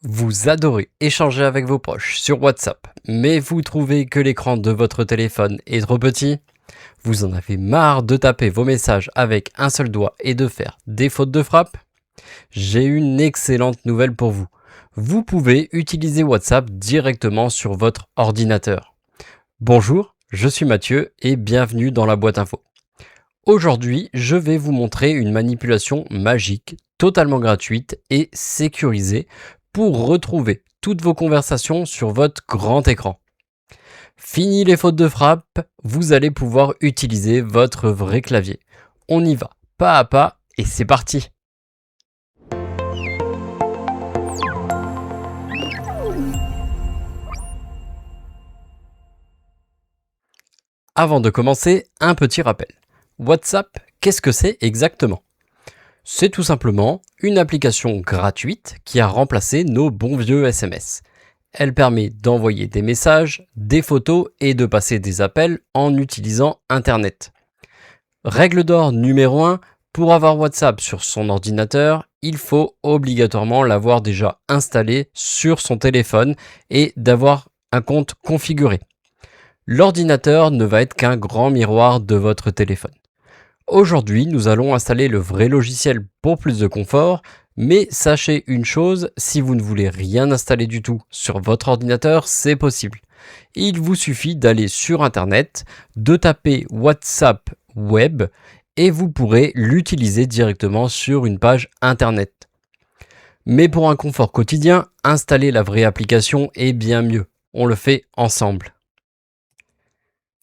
Vous adorez échanger avec vos proches sur WhatsApp, mais vous trouvez que l'écran de votre téléphone est trop petit? Vous en avez marre de taper vos messages avec un seul doigt et de faire des fautes de frappe? J'ai une excellente nouvelle pour vous. Vous pouvez utiliser WhatsApp directement sur votre ordinateur. Bonjour, je suis Mathieu et bienvenue dans la boîte info. Aujourd'hui, je vais vous montrer une manipulation magique, totalement gratuite et sécurisée pour retrouver toutes vos conversations sur votre grand écran. Fini les fautes de frappe, vous allez pouvoir utiliser votre vrai clavier. On y va, pas à pas, et c'est parti! Avant de commencer, un petit rappel. WhatsApp, qu'est-ce que c'est exactement? C'est tout simplement une application gratuite qui a remplacé nos bons vieux SMS. Elle permet d'envoyer des messages, des photos et de passer des appels en utilisant Internet. Règle d'or numéro 1, pour avoir WhatsApp sur son ordinateur, il faut obligatoirement l'avoir déjà installé sur son téléphone et d'avoir un compte configuré. L'ordinateur ne va être qu'un grand miroir de votre téléphone. Aujourd'hui, nous allons installer le vrai logiciel pour plus de confort, mais sachez une chose, si vous ne voulez rien installer du tout sur votre ordinateur, c'est possible. Il vous suffit d'aller sur Internet, de taper WhatsApp Web et vous pourrez l'utiliser directement sur une page Internet. Mais pour un confort quotidien, installer la vraie application est bien mieux. On le fait ensemble.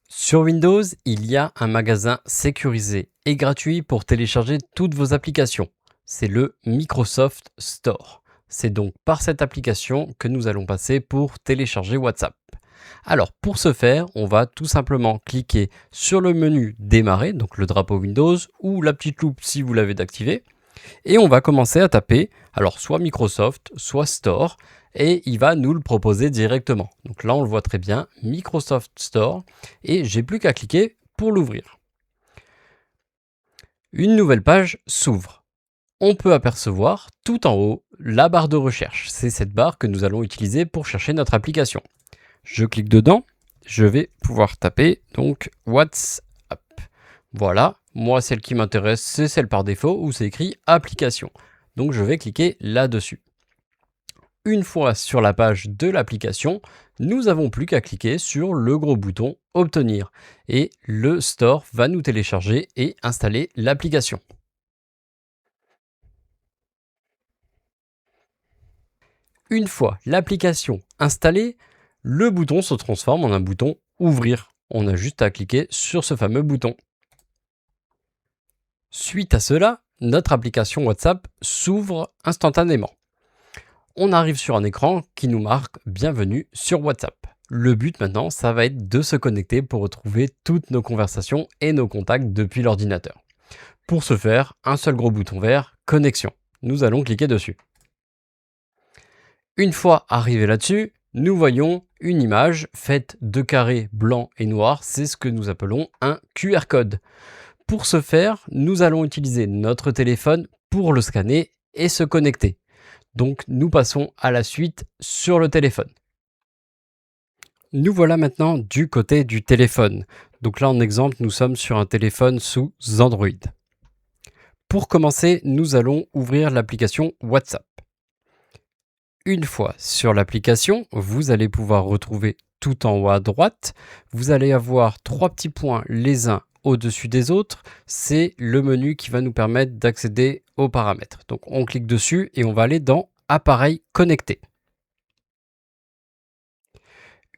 Sur Windows, il y a un magasin sécurisé et gratuit pour télécharger toutes vos applications. C'est le Microsoft Store. C'est donc par cette application que nous allons passer pour télécharger WhatsApp. Alors pour ce faire, on va tout simplement cliquer sur le menu Démarrer, donc le drapeau Windows ou la petite loupe si vous l'avez activé. Et on va commencer à taper, alors soit Microsoft, soit Store, et il va nous le proposer directement. Donc là, on le voit très bien, Microsoft Store, et j'ai plus qu'à cliquer pour l'ouvrir. Une nouvelle page s'ouvre. On peut apercevoir tout en haut la barre de recherche. C'est cette barre que nous allons utiliser pour chercher notre application. Je clique dedans, je vais pouvoir taper donc WhatsApp. Voilà, moi celle qui m'intéresse c'est celle par défaut où c'est écrit application. Donc je vais cliquer là-dessus. Une fois sur la page de l'application, nous n'avons plus qu'à cliquer sur le gros bouton obtenir et le store va nous télécharger et installer l'application. Une fois l'application installée, le bouton se transforme en un bouton ouvrir. On a juste à cliquer sur ce fameux bouton. Suite à cela, notre application WhatsApp s'ouvre instantanément. On arrive sur un écran qui nous marque Bienvenue sur WhatsApp. Le but maintenant, ça va être de se connecter pour retrouver toutes nos conversations et nos contacts depuis l'ordinateur. Pour ce faire, un seul gros bouton vert, Connexion. Nous allons cliquer dessus. Une fois arrivé là-dessus, nous voyons une image faite de carrés blancs et noirs. C'est ce que nous appelons un QR code. Pour ce faire, nous allons utiliser notre téléphone pour le scanner et se connecter. Donc nous passons à la suite sur le téléphone. Nous voilà maintenant du côté du téléphone. Donc là en exemple, nous sommes sur un téléphone sous Android. Pour commencer, nous allons ouvrir l'application WhatsApp. Une fois sur l'application, vous allez pouvoir retrouver tout en haut à droite, vous allez avoir 3 petits points les uns au-dessus des autres. C'est le menu qui va nous permettre d'accéder aux paramètres. Donc on clique dessus et on va aller dans Appareil connecté.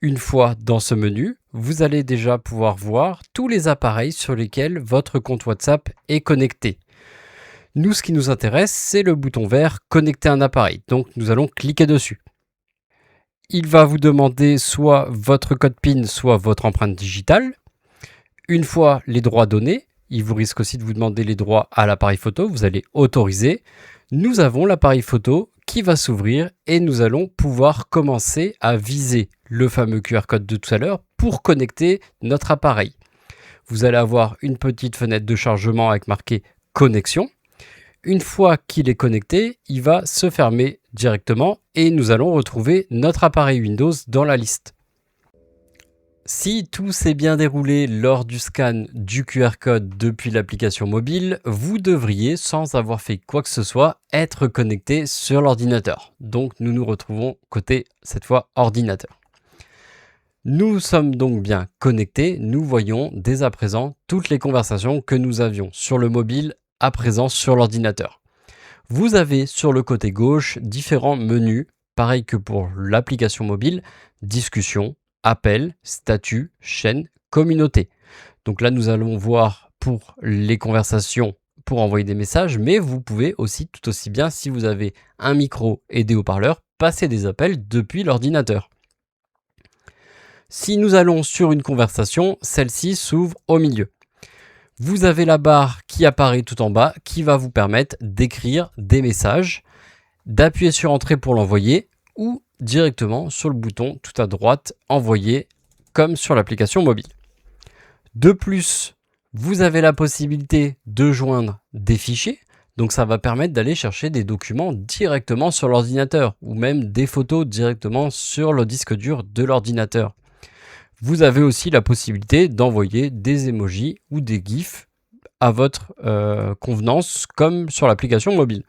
Une fois dans ce menu, vous allez déjà pouvoir voir tous les appareils sur lesquels votre compte WhatsApp est connecté. Nous, ce qui nous intéresse, c'est le bouton vert « Connecter un appareil ». Donc, nous allons cliquer dessus. Il va vous demander soit votre code PIN, soit votre empreinte digitale. Une fois les droits donnés, il vous risque aussi de vous demander les droits à l'appareil photo. Vous allez autoriser. Nous avons l'appareil photo qui va s'ouvrir et nous allons pouvoir commencer à viser le fameux QR code de tout à l'heure pour connecter notre appareil. Vous allez avoir une petite fenêtre de chargement avec marqué « Connexion ». une fois qu'il est connecté, il va se fermer directement et nous allons retrouver notre appareil Windows dans la liste. Si tout s'est bien déroulé lors du scan du QR code depuis l'application mobile, vous devriez, sans avoir fait quoi que ce soit, être connecté sur l'ordinateur. Donc nous nous retrouvons côté, cette fois, ordinateur. Nous sommes donc bien connectés, nous voyons dès à présent toutes les conversations que nous avions sur le mobile à présent sur l'ordinateur. Vous avez sur le côté gauche différents menus, pareil que pour l'application mobile, discussion, appel, statut, chaîne, communauté. Donc là, nous allons voir pour les conversations pour envoyer des messages, mais vous pouvez aussi tout aussi bien, si vous avez un micro et des haut-parleurs, passer des appels depuis l'ordinateur. Si nous allons sur une conversation, celle-ci s'ouvre au milieu. Vous avez la barre qui apparaît tout en bas qui va vous permettre d'écrire des messages, d'appuyer sur Entrée pour l'envoyer ou directement sur le bouton tout à droite Envoyer comme sur l'application mobile. De plus, vous avez la possibilité de joindre des fichiers. Donc ça va permettre d'aller chercher des documents directement sur l'ordinateur ou même des photos directement sur le disque dur de l'ordinateur. Vous avez aussi la possibilité d'envoyer des emojis ou des GIFs à votre convenance comme sur l'application mobile.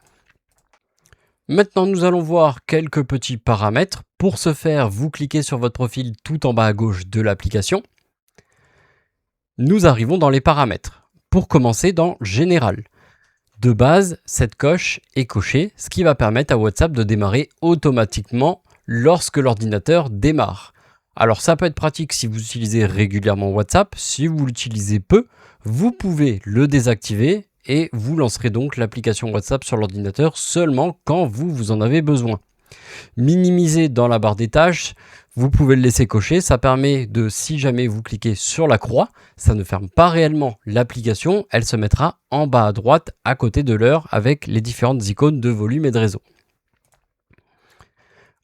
Maintenant, nous allons voir quelques petits paramètres. Pour ce faire, vous cliquez sur votre profil tout en bas à gauche de l'application. Nous arrivons dans les paramètres. Pour commencer, dans Général. De base, cette coche est cochée, ce qui va permettre à WhatsApp de démarrer automatiquement lorsque l'ordinateur démarre. Alors ça peut être pratique si vous utilisez régulièrement WhatsApp. Si vous l'utilisez peu, vous pouvez le désactiver et vous lancerez donc l'application WhatsApp sur l'ordinateur seulement quand vous en avez besoin. Minimiser dans la barre des tâches, vous pouvez le laisser cocher. Ça permet de, si jamais vous cliquez sur la croix, ça ne ferme pas réellement l'application. Elle se mettra en bas à droite à côté de l'heure avec les différentes icônes de volume et de réseau.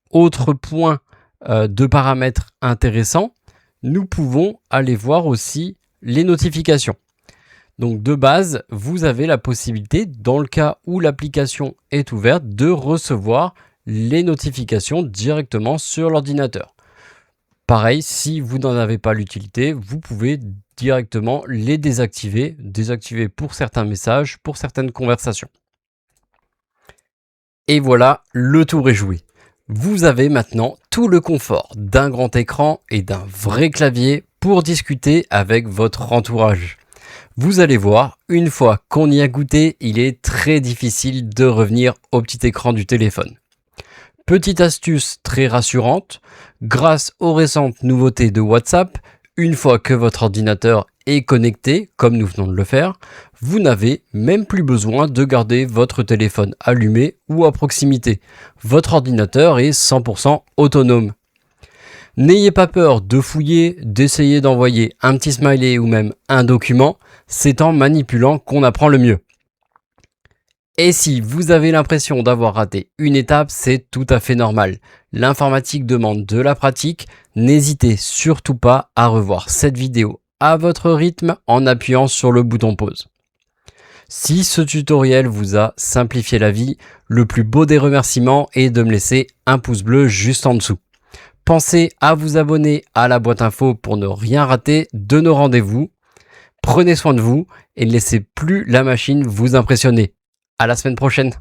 Autre point de paramètres intéressants, nous pouvons aller voir aussi les notifications. Donc de base, vous avez la possibilité, dans le cas où l'application est ouverte, de recevoir les notifications directement sur l'ordinateur. Pareil, si vous n'en avez pas l'utilité, vous pouvez directement les désactiver pour certains messages, pour certaines conversations. Et voilà, le tour est joué. Vous avez maintenant tout le confort d'un grand écran et d'un vrai clavier pour discuter avec votre entourage. Vous allez voir, une fois qu'on y a goûté, il est très difficile de revenir au petit écran du téléphone. Petite astuce très rassurante, grâce aux récentes nouveautés de WhatsApp, une fois que votre ordinateur est connecté, comme nous venons de le faire, vous n'avez même plus besoin de garder votre téléphone allumé ou à proximité. Votre ordinateur est 100% autonome. N'ayez pas peur de fouiller, d'essayer d'envoyer un petit smiley ou même un document, c'est en manipulant qu'on apprend le mieux. Et si vous avez l'impression d'avoir raté une étape, c'est tout à fait normal. L'informatique demande de la pratique, n'hésitez surtout pas à revoir cette vidéo à votre rythme en appuyant sur le bouton pause. Si ce tutoriel vous a simplifié la vie, le plus beau des remerciements est de me laisser un pouce bleu juste en dessous. Pensez à vous abonner à la boîte info pour ne rien rater de nos rendez-vous. Prenez soin de vous et ne laissez plus la machine vous impressionner. À la semaine prochaine.